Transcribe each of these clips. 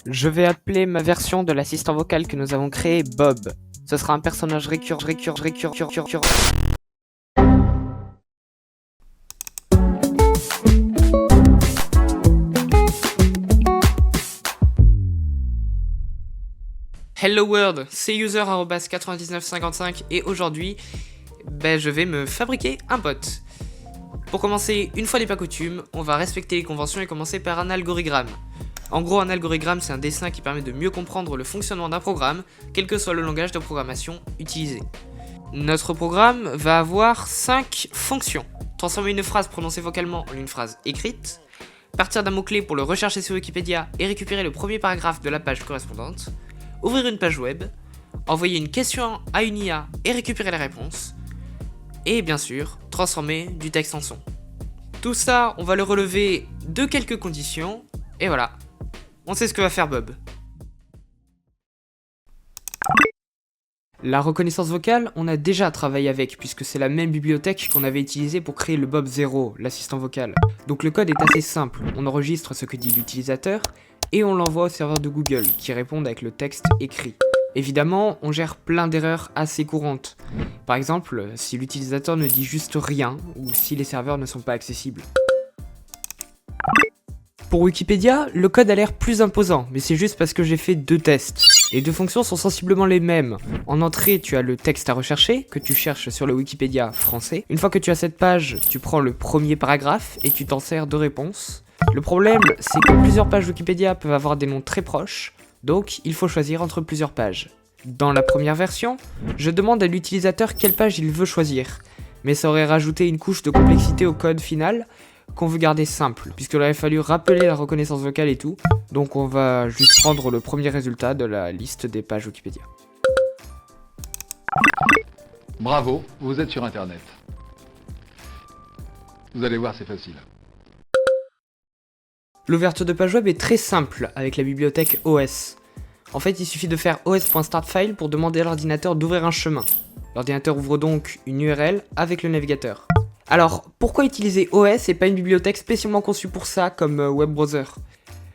Je vais appeler ma version de l'assistant vocal que nous avons créé Bob. Ce sera un personnage récurrent. Hello World, c'est user@9955 et aujourd'hui, je vais me fabriquer un bot. Pour commencer, une fois n'est pas coutume, on va respecter les conventions et commencer par un algorithme. En gros, un algorithme, c'est un dessin qui permet de mieux comprendre le fonctionnement d'un programme, quel que soit le langage de programmation utilisé. Notre programme va avoir 5 fonctions. Transformer une phrase prononcée vocalement en une phrase écrite, partir d'un mot-clé pour le rechercher sur Wikipédia et récupérer le premier paragraphe de la page correspondante, ouvrir une page web, envoyer une question à une IA et récupérer la réponse, et bien sûr, transformer du texte en son. Tout ça, on va le relever de quelques conditions, et voilà, on sait ce que va faire Bob. La reconnaissance vocale, on a déjà travaillé avec, puisque c'est la même bibliothèque qu'on avait utilisée pour créer le Bob 0, l'assistant vocal. Donc le code est assez simple, on enregistre ce que dit l'utilisateur, et on l'envoie au serveur de Google, qui répond avec le texte écrit. Évidemment, on gère plein d'erreurs assez courantes. Par exemple, si l'utilisateur ne dit juste rien, ou si les serveurs ne sont pas accessibles. Pour Wikipédia, le code a l'air plus imposant, mais c'est juste parce que j'ai fait 2 tests. Les 2 fonctions sont sensiblement les mêmes. En entrée, tu as le texte à rechercher, que tu cherches sur le Wikipédia français. Une fois que tu as cette page, tu prends le premier paragraphe et tu t'en sers de réponse. Le problème, c'est que plusieurs pages Wikipédia peuvent avoir des noms très proches, donc il faut choisir entre plusieurs pages. Dans la première version, je demande à l'utilisateur quelle page il veut choisir, mais ça aurait rajouté une couche de complexité au code final qu'on veut garder simple, puisqu'il aurait fallu rappeler la reconnaissance vocale et tout, donc on va juste prendre le premier résultat de la liste des pages Wikipédia. Bravo, vous êtes sur Internet. Vous allez voir, c'est facile. L'ouverture de page web est très simple avec la bibliothèque OS. En fait, il suffit de faire os.startfile pour demander à l'ordinateur d'ouvrir un chemin. L'ordinateur ouvre donc une URL avec le navigateur. Alors, pourquoi utiliser OS et pas une bibliothèque spécialement conçue pour ça comme web browser ?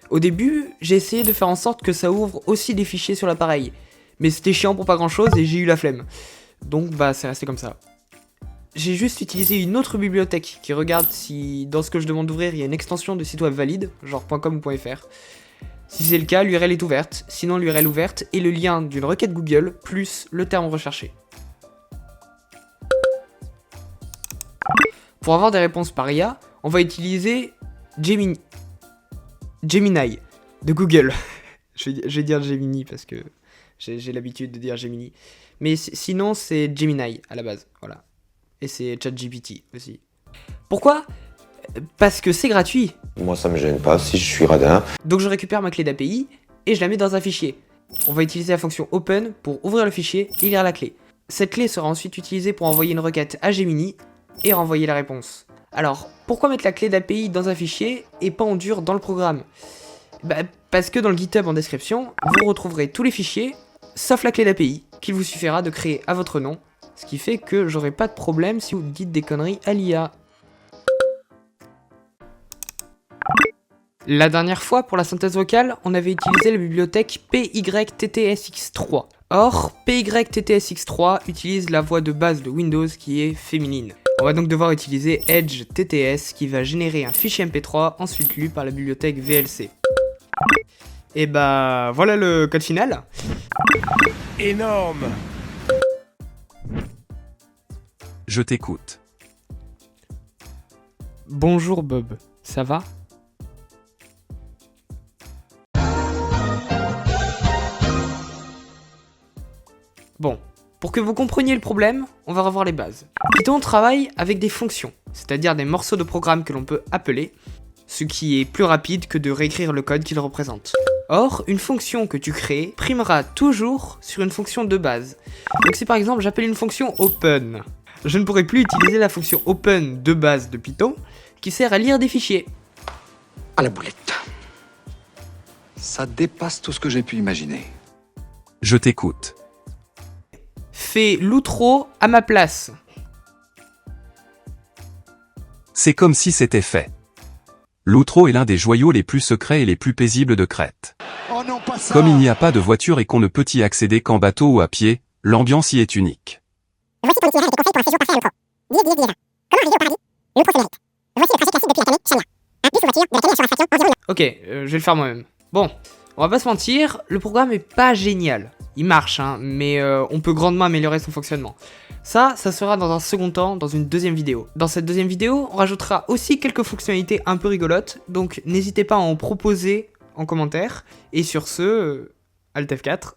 Au début, j'ai essayé de faire en sorte que ça ouvre aussi des fichiers sur l'appareil, mais c'était chiant pour pas grand chose et j'ai eu la flemme. Donc c'est resté comme ça. J'ai juste utilisé une autre bibliothèque qui regarde si dans ce que je demande d'ouvrir il y a une extension de site web valide, genre .com ou .fr. Si c'est le cas, l'URL est ouverte, sinon l'URL ouverte est le lien d'une requête Google plus le terme recherché. Pour avoir des réponses par IA, on va utiliser Gemini de Google. je vais dire Gemini parce que j'ai l'habitude de dire Gemini. Mais sinon c'est Gemini à la base, voilà. Et c'est ChatGPT aussi. Pourquoi ? Parce que c'est gratuit. Moi ça me gêne pas si je suis radin. Donc je récupère ma clé d'API et je la mets dans un fichier. On va utiliser la fonction open pour ouvrir le fichier et lire la clé. Cette clé sera ensuite utilisée pour envoyer une requête à Gemini et renvoyer la réponse. Alors, pourquoi mettre la clé d'API dans un fichier et pas en dur dans le programme ? Parce que dans le GitHub en description, vous retrouverez tous les fichiers, sauf la clé d'API, qu'il vous suffira de créer à votre nom, ce qui fait que j'aurai pas de problème si vous dites des conneries à l'IA. La dernière fois, pour la synthèse vocale, on avait utilisé la bibliothèque PYTTSX3. Or, PYTTSX3 utilise la voix de base de Windows qui est féminine. On va donc devoir utiliser Edge TTS qui va générer un fichier MP3 ensuite lu par la bibliothèque VLC. Et voilà le code final. Énorme! Je t'écoute. Bonjour Bob, ça va ? Bon, pour que vous compreniez le problème, on va revoir les bases. Python travaille avec des fonctions, c'est-à-dire des morceaux de programme que l'on peut appeler, ce qui est plus rapide que de réécrire le code qu'il représente. Or, une fonction que tu crées primera toujours sur une fonction de base. Donc si par exemple j'appelle une fonction open, je ne pourrai plus utiliser la fonction open de base de Python qui sert à lire des fichiers. À la boulette. Ça dépasse tout ce que j'ai pu imaginer. Je t'écoute. Fais l'outro à ma place. C'est comme si c'était fait. L'outro est l'un des joyaux les plus secrets et les plus paisibles de Crète. Oh non, pas pas ça. Comme il n'y a pas de voiture et qu'on ne peut y accéder qu'en bateau ou à pied, l'ambiance y est unique. Voici ton itinéraire et tes conseils pour un séjour parfait à Locro. Billet déjà. Comment arriver au paradis? Locro se mérite. Voici le trajet classique depuis la Cana, Chania. Un bus ou voiture de la Cana sur la station environ. Ok, je vais le faire moi-même. Bon, on va pas se mentir, le programme est pas génial. Il marche, hein, mais on peut grandement améliorer son fonctionnement. Ça sera dans un second temps, dans une deuxième vidéo. Dans cette deuxième vidéo, on rajoutera aussi quelques fonctionnalités un peu rigolotes, donc n'hésitez pas à en proposer en commentaire. Et sur ce, Alt F4,